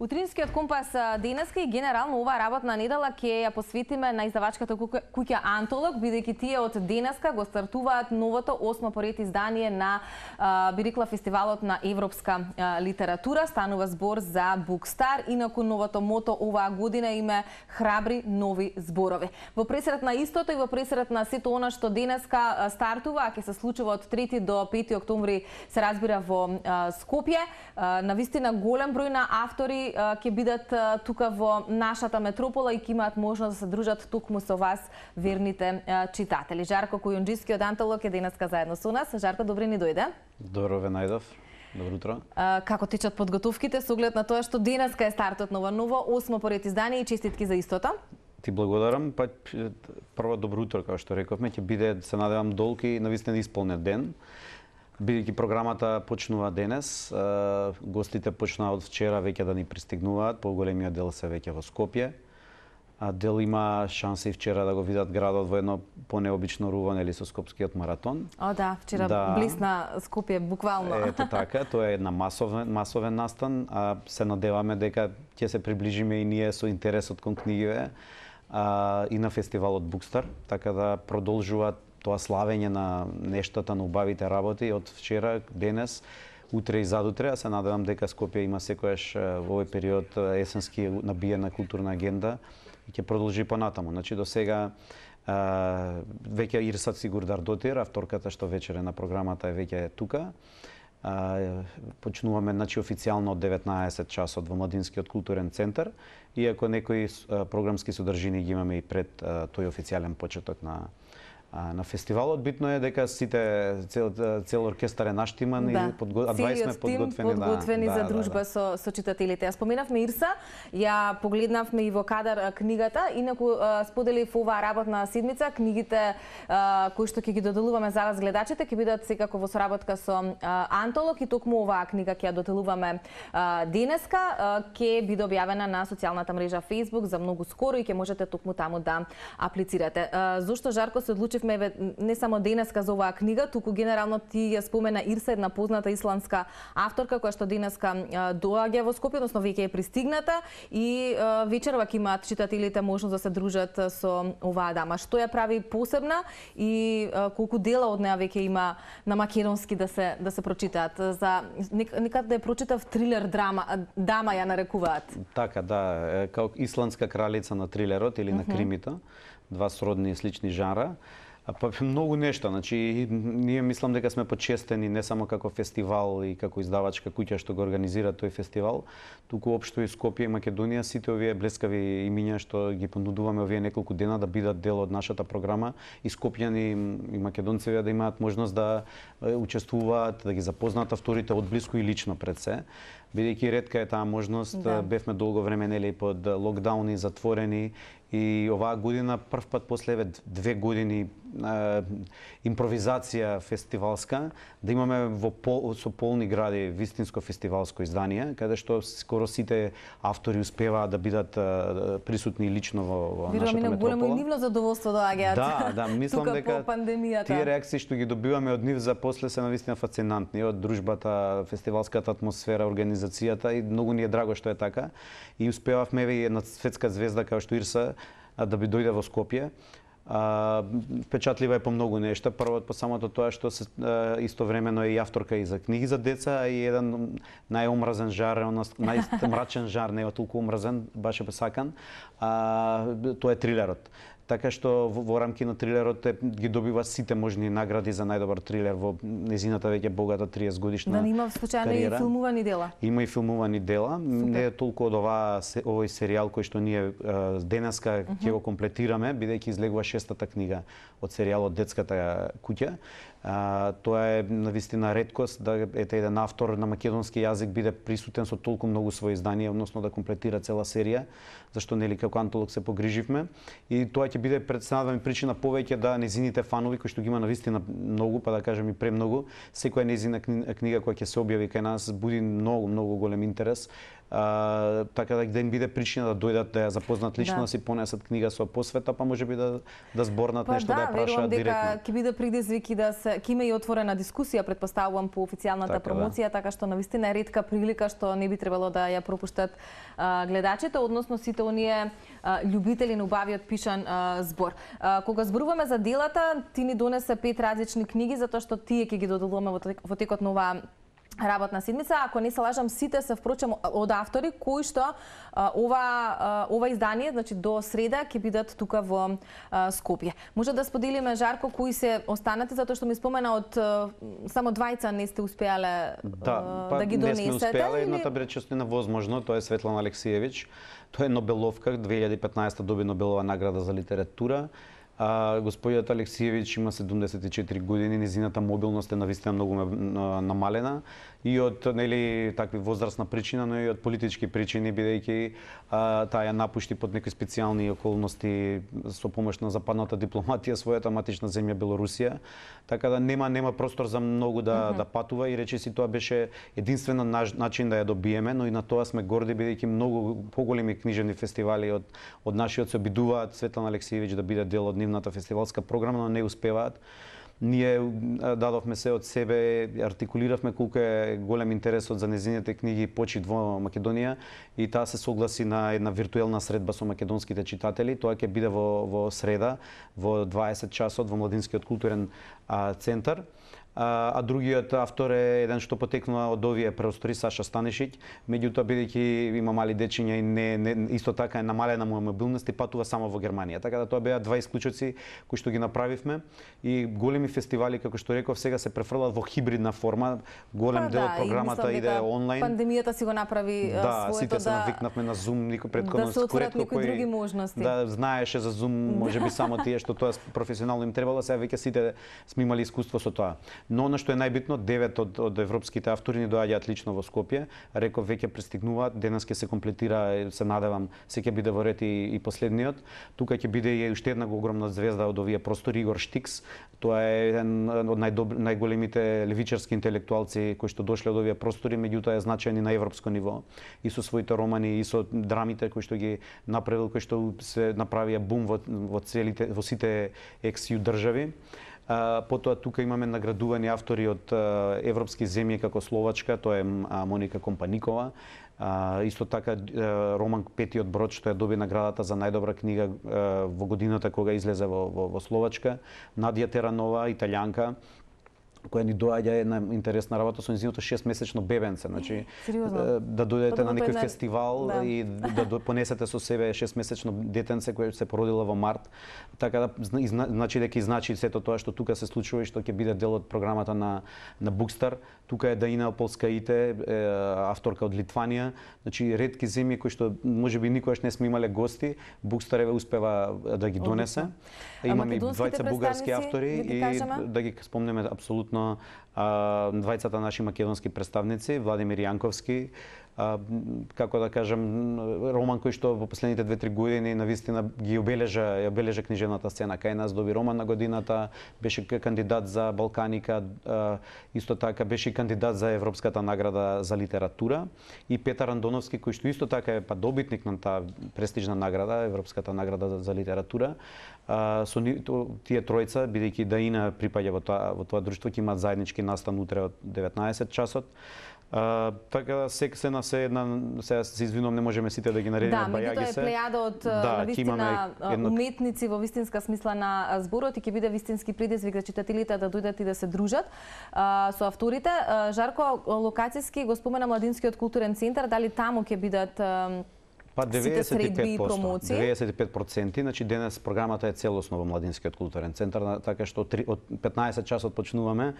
Утринскиот компас денеска и генерално оваа работна недела ќе ја посветиме на издавачката куќа Антолог, бидејќи тие од денеска го стартуваат новото 8 поред издание на Бирикла фестивалот на европска литература. Станува збор за Букстар, инаку новото мото оваа година име храбри нови зборови. Во пресред на истото и во пресред на сето она што денеска стартува, ќе се случува од 3 до 5 октомври, се разбира во Скопје. Навистина голем број на автори ќе бидат тука во нашата метропола и ќе имаат можност да се дружат токму со вас, верните читатели. Жарко Којунџискиот Антолог е денеска заедно со нас. Жарко, добре ни дојде. Добро ве најдов. Добро утро. Како течат подготовките со оглед на тоа што денеска е стартот на ново 8 поред издание и честитки за истото? Ти благодарам. Па прво добро утро, како што рековме, ќе биде, се надевам, долг и навистина исполнет ден. Бидејќи програмата почнува денес, гостите почнаа од вчера веќе да ни пристигнуваат, поголемиот дел се веќе во Скопје. Дел има шанси вчера да го видат градот во едно понеобично рување или со скопскиот маратон. О да, вчера блисна Скопје буквално. Ето така, тоа е една масовен настан, а се надеваме дека ќе се приближиме и ние со интересот кон книгиве и на фестивалот Букстар, така да продолжуваат тоа славење на нештата, на убавите работи од вчера, денес, утре и задутре, а се надевам дека Скопје има секојаш во овој период есенски набиена културна агенда и ќе продолжи понатаму. Значи до сега веќе Ирса Цигурдар дотир, авторката што вечере на програмата е веќе тука. Почнуваме официјално од 19 часот во Младинскиот културен центар, иако некои програмски содржини ги имаме и пред тој официјален почеток на фестивалот. Битно е дека сите цел оркестар е наштиман и 20 подготвени за дружба со читателите. Ја споменавме Ирса, ја погледнавме и во кадар книгата, инаку сподели во оваа работна седмица книгите кои што ќе ги доделуваме за вас гледачите ќе бидат секако во соработка со Антолог и токму оваа книга ќе ја доделуваме денеска, ќе биде објавена на социјалната мрежа Facebook за многу скоро и ќе можете токму таму да аплицирате. Зошто, Жарко, се одлучивме не само денеска за оваа книга, туку генерално ти ја спомена Ирса, една позната исландска авторка која што денеска доаѓа во Скопје, односно веќе е пристигната и вечерва ќе имаат читателите можност да се дружат со оваа дама. Што ја прави посебна и колку дела од неа веќе има на македонски да се прочитаат? За некад да ја прочитав трилер драма, дама ја нарекуваат. Така, да, како исландска кралица на трилерот или на кримито, два сродни и слични жанра. Па многу нешто, значи ние мислам дека сме почестени не само како фестивал и како издавачка куќа што го организира тој фестивал, туку општо и Скопје и Македонија, сите овие блескави имиња што ги понудуваме овие неколку дена да бидат дел од нашата програма и скопјани и македонци да имаат можност да учествуваат, да ги запознаат авторите од блиску и лично пред се. Бидејќи ретка е таа можност, бевме долго време нели под локдауни, затворени и оваа година прв пат после 2 години импровизација фестивалска да имаме со полни гради вистинско фестивалско издание, каде што скоро сите автори успеваат да бидат присутни лично во нашата метропола. Големо и нивно задоволство доаѓаат. Да, мислам дека тие реакции што ги добиваме од нив за после се навистина фасцинантни, од дружбата, фестивалската атмосфера, организацијата и многу ни е драго што е така и успевавме и една светска звезда како што Ирса да би дојде во Скопје. Впечатлива е по многу нешта. Прво по самото тоа што се истовремено е и авторка и за книги за деца и еден најомразен жар, најмрачен жар, не е толку омразен, баш е посакан. Тоа е трилерот. Така што во рамки на трилерот ги добива сите можни награди за најдобар трилер во незината веќе богата 30 годишна кариера. Да, има случајно и филмувани дела. Има и филмувани дела. Не е толку од овој серијал кој што ние денеска ќе го комплетираме, бидејќи излегува 6-та книга од серијалот Детската куќа. Тоа е навистина реткост да еден автор на македонски јазик биде присутен со толку многу своји изданија, односно да комплетира цела серија, зашто нели како Антолог се погриживме и тоа ќе биде предснадваме причина повеќе да незините фанови кои што ги има навистина многу, па да кажем и премногу, секоја незина книга која ќе се објави кај нас буди многу голем интерес така да им биде причина да дојдат да ја запознат лично, да си понесат книга со посвета, па можеби да зборнат нешто, да ја прашаат директно. Ќе биде предизвик и ќе има и отворена дискусија, претпоставувам, по официјалната промоција, така што навистина е ретка прилика што не би требало да ја пропуштат гледачите, односно сите оние љубители на убавиот пишан збор. Кога зборуваме за делата, ти ни донесе 5 различни книги, затоа што тие ќе ги доделуваме во текот на оваа работна седмица. Ако не се лажам, сите се впрочем од автори кои што ова издание, значи до среда, ќе бидат тука во Скопје. Може да споделиме, Жарко, кои се останати, затоа што ми спомена од само двајца не сте успеале да ги донесете? Не сме успеале, едната биде често невозможно, тоа е Светлана Алексиевич. Тоа е Нобеловка, 2015 доби Нобелова награда за литература. Господјата Алексиевич има 74 години, низината мобилност е навистина многу намалена и од такви возрастна причина, но и од политички причини, бидејќи таа ја напушти под некои специјални околности со помош на западната дипломатија својата матична земја Белорусија, така да нема простор за многу да патува и речиси тоа беше единствен начин да ја добиеме, но и на тоа сме горди бидејќи многу поголеми книжевни фестивали од нашиот се обидуваат Светлана Алексиевич да биде дел од нивната фестивалска програма, но не успеваат. Ние дадовме се од себе, артикулиравме колку е голем интересот за незините книги почит во Македонија и таа се согласи на една виртуелна средба со македонските читатели. Тоа ќе биде во среда во 20 часот во Младинскиот културен центар. А другиот автор е еден што потекнува од овие простори, Саша Станишиќ, меѓутоа бидејќи има мали дечиња и исто така е намалена му мобилност и патува само во Германија. Така да тоа беа два исклучоци кои што ги направивме и големи фестивали, како што реков, сега се префрлат во хибридна форма. Голем дел од програмата иде онлайн. Пандемијата си го направи своето сите се навикнавме на Zoom, никој претходно некои други можности. Да знаеше за Zoom, можеби само тие што тоа професионално им требало, сега веќе сите сме имали искуство со тоа. Но она што е најбитно, 9 од европските автори ни доаѓаат лично во Скопје. Реков, веќе пристигнуваат, денес ќе се комплетира, се надевам, се ќе биде во ред и последниот. Тука ќе биде и уште една огромна звезда од овие простори, Игор Штикс. Тоа е еден од најголемите левичарски интелектуалци кои што дошле од овие простори, меѓутоа е значаен и на европско ниво, и со своите романи, и со драмите кои што ги направил, кои што се направија бум во сите екс-ју држави. Потоа тука имаме наградувани автори од европски земји како Словачка, тоа е Моника Компаникова. Исто така роман Петиот брод што ја доби наградата за најдобра книга во годината кога излезе во Словачка. Надија Теранова, италијанка, која ни доаѓа една интересна работа со нејзиното 6-месечно бебенце, значи да дојдете на некој фестивал и да понесете со себе 6-месечно детенце кое се породило во март, така да значи дека значи сето тоа што тука се случува и што ќе биде дел од програмата на Bookstart. Тука е Даина Полскаите, авторка од Литванија, значи ретки земји кои што можеби никогаш не сме имале гости, Bookstart успева да ги донесе. Имаме и двајца бугарски автори и да ги спомнеме апсолутно двајцата наши македонски представници, Владимир Јанковски, како да кажам, роман кој што во последните 2-3 години навистина ги обележа книжевната сцена кај нас, доби роман на годината, беше кандидат за Балканика, исто така беше кандидат за Европската награда за литература, и Петар Андоновски кој што исто така е добитник на таа престижна награда, Европската награда за литература. Со тие тројца, бидејќи Даина припаѓа во тоа друштво, ќе имаат заеднички настан утре од 19 часот. Така се на се една, сега се извинувам, не можеме сите да ги наредиме, бајаги се. Да, меѓутоа е плејада од навистина уметници во вистинска смисла на зборот и ќе биде вистински предизвик за читателите да дојдат и да се дружат со авторите. Жарко, локацијски го спомена Младинскиот културен центар, дали таму ќе бидат 95%, значи денес програмата е целосно во Младинскиот културен центар, така што од 15 часот почнуваме,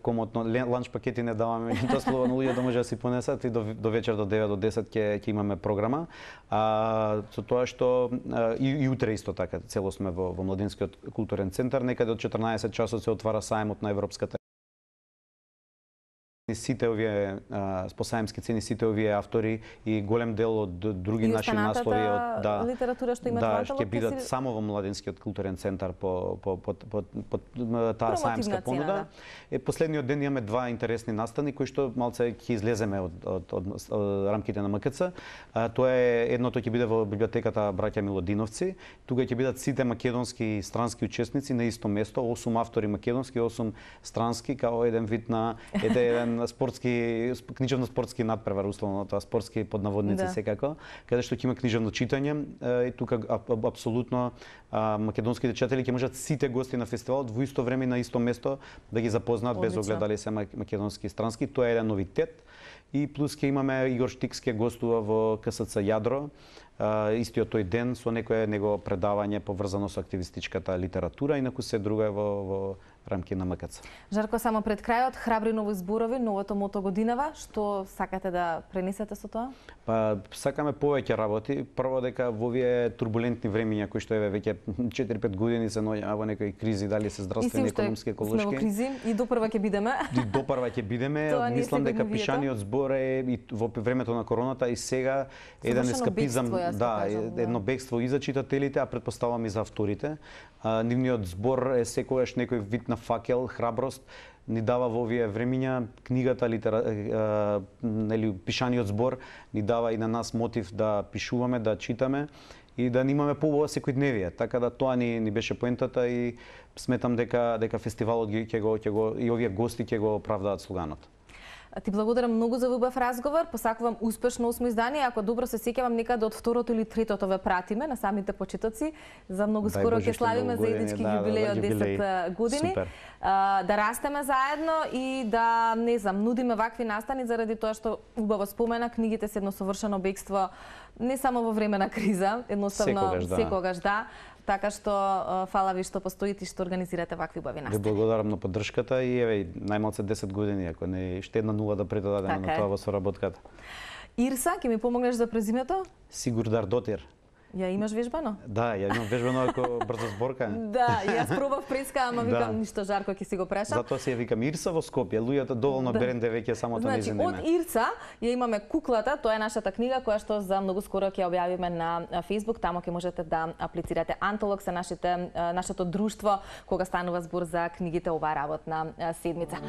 комотно ланч пакети не даваме, тоа слободно луѓе да може да си понесат и до вечер до 9 до 10 ќе имаме програма. Со тоа што и утре исто така целосно во Младинскиот културен центар, некаде од 14 часот се отвара сајмот на Европската интересни сите овие по саемски цени, сите овие автори и голем дел од други наши наслови од литература што имат да, ќе бидат само во Младинскиот културен центар по таа саемска понуда. Последниот ден имаме два интересни настани кои што малце ќе излеземе од рамките на МКЦ. Тоа е едното ќе биде во библиотеката Браќа Милодиновци. Тука ќе бидат сите македонски и странски учесници на исто место, 8 автори македонски, 8 странски, као еден вид на еден спортски книжевно-спортски надпревар, условно тоа спортски поднаводници секако, каде што ќе има книжевно читање и тука апсолутно македонските читатели ќе можат сите гости на фестивалот во исто време на исто место да ги запознаат без оглед дали се македонски и странски. Тоа е еден новитет. И плюс ќе имаме Игор Штикс ќе гостува во КСЦ Јадро истиот тој ден со некое негово предавање поврзано со активистичката литература, инаку се друго е во рамки на МКЦ. Жарко, само пред крајот, храбри нови зборови, новото мото годинава, што сакате да пренесете со тоа? Па сакаме повеќе работи. Прво дека во овие турбулентни времиња кои што еве веќе 4-5 години се наоѓаме во некои кризи, дали се здравствени, економски, еколошки. Сме во кризи и допрва ќе бидеме. И допрва ќе бидеме. Мислам дека пишаниот збор е и во времето на короната и сега еден ескапизам, да, едно бегство и за читателите, а претпоставам и за авторите. Нивниот збор е секогаш некој вид на факел, храброст, ни дава во овие времиња книгата, нели пишаниот збор ни дава и на нас мотив да пишуваме, да читаме и да имаме поубава секојдневие. Така да тоа ни беше поентата и сметам дека фестивалот ќе го и овие гости ќе го оправдаат слоганот. Ти благодарам многу за убав разговор. Посакувам успешно 8 издание. Ако добро се сеќавам, некаде од второто или третото ве пратиме на самите почетоци. За многу скоро ќе славиме заеднички јубилеј од 10 години. Супер. Да растеме заедно и да, не знам, нудиме вакви настани заради тоа што убаво спомена, книгите се едно совршено бегство не само во време на криза, едноставно секогаш да. Така што фала ви што постоите и што организирате вакви убави настани. Ви благодарам на поддршката и еве најмалце 10 години, ако не уште една нула да предадеме на тоа во соработката. Ирса, ќе ми помогнеш за презимето? Сигурдар Дотир. Ја имаш вежбано? Да, ја имам вежбано ако брзо зборка. Да, јас пробав преска, ама викам ништо, Жарко ќе си го прешам. Затоа си ја викам Ирса во Скопје. Луѓето доволно беренде веќе самото нејзино име. Од Ирса ја имаме Куклата, тоа е нашата книга која што за многу скоро ќе објавиме на Facebook, тамо ќе можете да аплицирате. Антолог се нашето друштво кога станува збор за книгите оваа работна седмица.